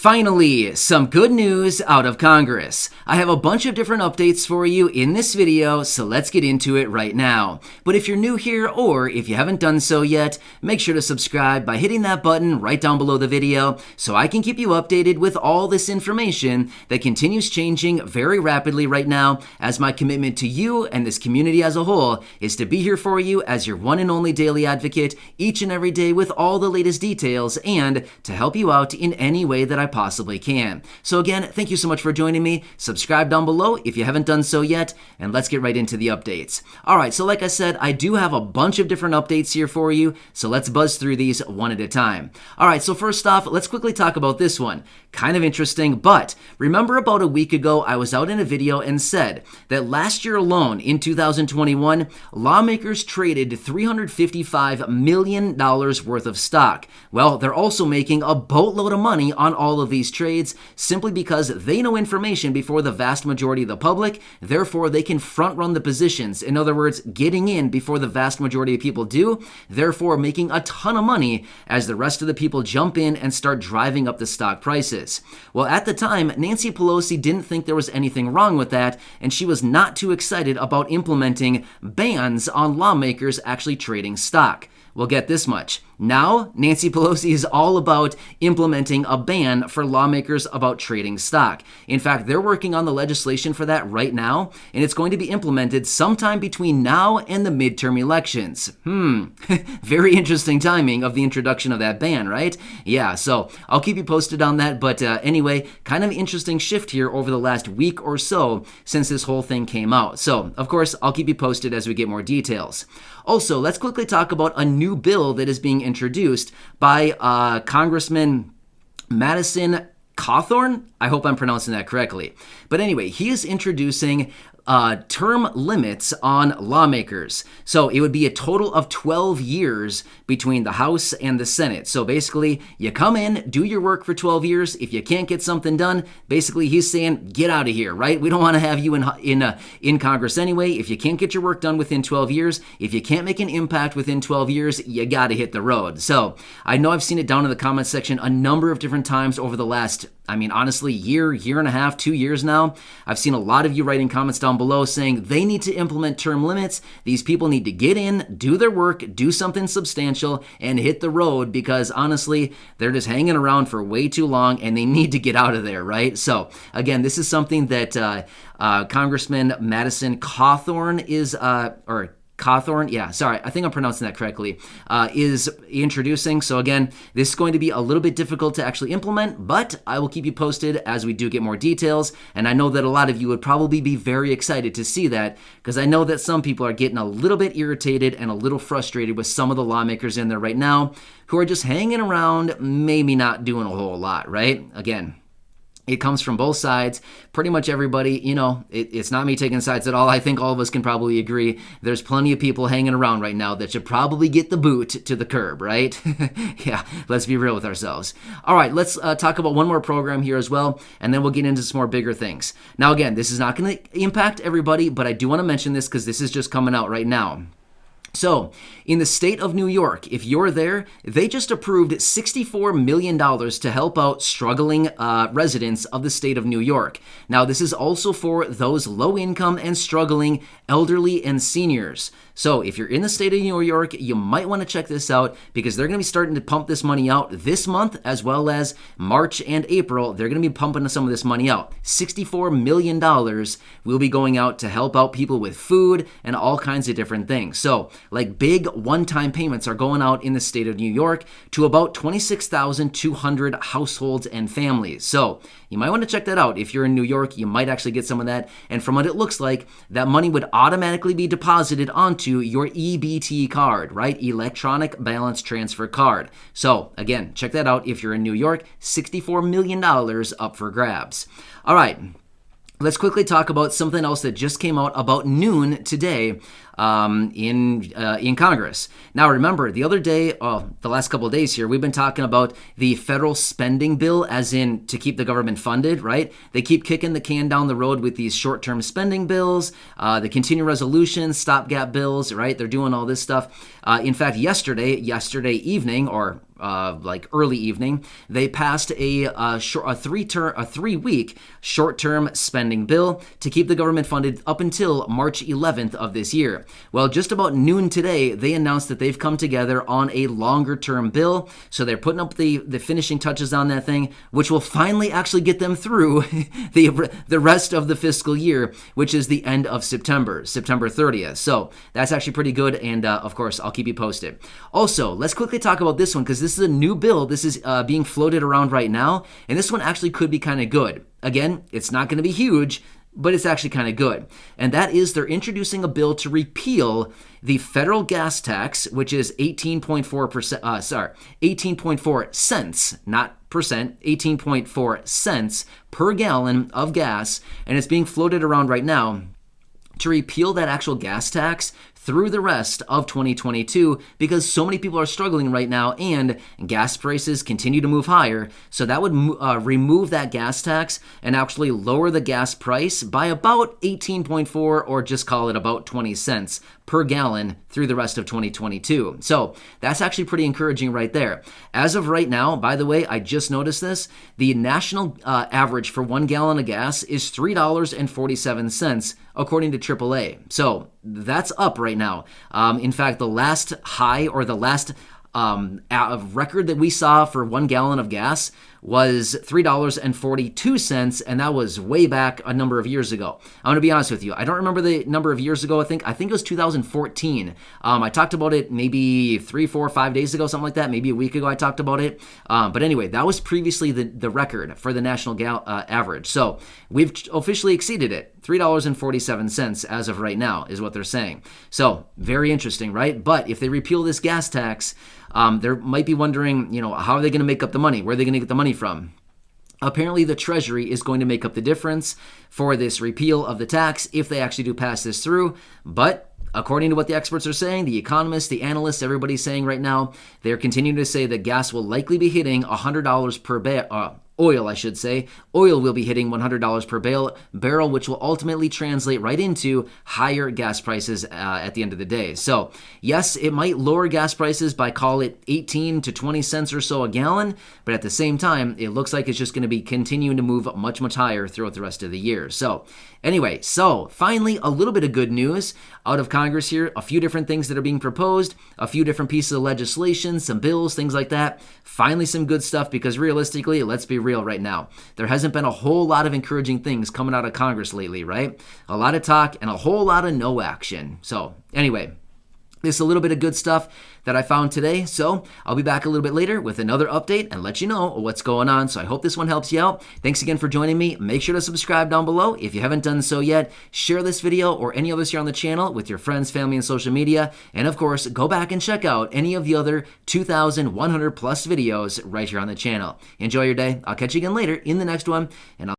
Finally, some good news out of Congress. I have a bunch of different updates for you in this video, so let's get into it right now. But if you're new here, or if you haven't done so yet, make sure to subscribe by hitting that button right down below the video so I can keep you updated with all this information that continues changing very rapidly right now, as my commitment to you and this community as a whole is to be here for you as your one and only daily advocate each and every day with all the latest details and to help you out in any way that I possibly can. So again, thank you so much for joining me. Subscribe down below if you haven't done so yet, and let's get right into the updates. All right, so like I said, I do have a bunch of different updates here for you, so let's buzz through these one at a time. All right, so first off, let's quickly talk about this one. Kind of interesting, but remember about a week ago, I was out in a video and said that last year alone, in 2021, lawmakers traded $355 million worth of stock. Well, they're also making a boatload of money on all of these trades simply because they know information before the vast majority of the public, therefore they can front run the positions. In other words, getting in before the vast majority of people do, therefore making a ton of money as the rest of the people jump in and start driving up the stock prices. Well, at the time, Nancy Pelosi didn't think there was anything wrong with that, and she was not too excited about implementing bans on lawmakers actually trading stock. Well, get this much. Now, Nancy Pelosi is all about implementing a ban for lawmakers about trading stock. In fact, they're working on the legislation for that right now, and it's going to be implemented sometime between now and the midterm elections. Very interesting timing of the introduction of that ban, right? Yeah, so I'll keep you posted on that, but anyway, kind of interesting shift here over the last week or so since this whole thing came out. So, of course, I'll keep you posted as we get more details. Also, let's quickly talk about a new bill that is being introduced by Congressman Madison Cawthorn. I hope I'm pronouncing that correctly. But anyway, he is introducing term limits on lawmakers. So it would be a total of 12 years between the House and the Senate. So basically, you come in, do your work for 12 years. If you can't get something done, basically he's saying, get out of here, right? We don't want to have you in Congress anyway. If you can't get your work done within 12 years, if you can't make an impact within 12 years, you got to hit the road. So I know I've seen it down in the comments section a number of different times over the last, honestly, year and a half, 2 years now. I've seen a lot of you writing comments down below saying they need to implement term limits. These people need to get in, do their work, do something substantial, and hit the road because honestly, they're just hanging around for way too long and they need to get out of there, right? So again, this is something that Congressman Madison Cawthorn Cawthorn, yeah, sorry, I think I'm pronouncing that correctly, is introducing. So again, this is going to be a little bit difficult to actually implement, but I will keep you posted as we do get more details. And I know that a lot of you would probably be very excited to see that because I know that some people are getting a little bit irritated and a little frustrated with some of the lawmakers in there right now who are just hanging around, maybe not doing a whole lot, right? Again, it comes from both sides. Pretty much everybody, it's not me taking sides at all. I think all of us can probably agree. There's plenty of people hanging around right now that should probably get the boot to the curb, right? Yeah, let's be real with ourselves. All right, let's talk about one more program here as well, and then we'll get into some more bigger things. Now, again, this is not going to impact everybody, but I do want to mention this because this is just coming out right now. So, in the state of New York, if you're there, they just approved $64 million to help out struggling residents of the state of New York. Now, this is also for those low income and struggling elderly and seniors. So, if you're in the state of New York, you might want to check this out because they're going to be starting to pump this money out this month as well as March and April. They're going to be pumping some of this money out. $64 million will be going out to help out people with food and all kinds of different things. So, like big one-time payments are going out in the state of New York to about 26,200 households and families. So you might want to check that out. If you're in New York, you might actually get some of that. And from what it looks like, that money would automatically be deposited onto your EBT card, right? Electronic Balance Transfer Card. So again, check that out if you're in New York. $64 million up for grabs. All right. Let's quickly talk about something else that just came out about noon today in Congress. Now, remember, the other day, the last couple of days here, we've been talking about the federal spending bill, as in to keep the government funded, right? They keep kicking the can down the road with these short-term spending bills, the continuing resolutions, stopgap bills, right? They're doing all this stuff. In fact, yesterday evening, or like early evening, they passed a 3-week short-term spending bill to keep the government funded up until March 11th of this year. Well, just about noon today, they announced that they've come together on a longer-term bill. So they're putting up the finishing touches on that thing, which will finally actually get them through the rest of the fiscal year, which is the end of September 30th. So that's actually pretty good, and of course, I'll keep you posted. Also, let's quickly talk about this one, because this is a new bill. This is being floated around right now, and this one actually could be kind of good. Again, it's not going to be huge, but it's actually kind of good. And that is they're introducing a bill to repeal the federal gas tax, which is 18.4 cents, not percent, 18.4 cents per gallon of gas. And it's being floated around right now to repeal that actual gas tax through the rest of 2022, because so many people are struggling right now and gas prices continue to move higher. So that would remove that gas tax and actually lower the gas price by about 18.4, or just call it about 20 cents per gallon through the rest of 2022. So that's actually pretty encouraging right there. As of right now, by the way, I just noticed this, the national average for 1 gallon of gas is $3.47 according to AAA. So that's up right now. In fact, the last high, or the last record that we saw for 1 gallon of gas was $3.42, and that was way back a number of years ago. I'm going to be honest with you. I don't remember the number of years ago. I think it was 2014. I talked about it maybe 3, 4, 5 days ago, something like that. Maybe a week ago I talked about it. But anyway, that was previously the record for the national average. So we've officially exceeded it. $3.47 as of right now is what they're saying. So very interesting, right? But if they repeal this gas tax, there might be wondering, how are they going to make up the money? Where are they going to get the money from? Apparently, the Treasury is going to make up the difference for this repeal of the tax if they actually do pass this through. But according to what the experts are saying, the economists, the analysts, everybody's saying right now, they're continuing to say that gas will likely be hitting $100 per barrel. Oil, I should say. Oil will be hitting $100 per barrel, which will ultimately translate right into higher gas prices at the end of the day. So, yes, it might lower gas prices by, call it 18 to 20 cents or so a gallon, but at the same time, it looks like it's just going to be continuing to move much, much higher throughout the rest of the year. So, anyway, finally, a little bit of good news out of Congress here. A few different things that are being proposed, a few different pieces of legislation, some bills, things like that. Finally, some good stuff, because realistically, let's be real right now. There hasn't been a whole lot of encouraging things coming out of Congress lately, right? A lot of talk and a whole lot of no action. So anyway, this is a little bit of good stuff that I found today. So I'll be back a little bit later with another update and let you know what's going on. So I hope this one helps you out. Thanks again for joining me. Make sure to subscribe down below if you haven't done so yet. Share this video or any others here on the channel with your friends, family, and social media. And of course, go back and check out any of the other 2,100 plus videos right here on the channel. Enjoy your day. I'll catch you again later in the next one. And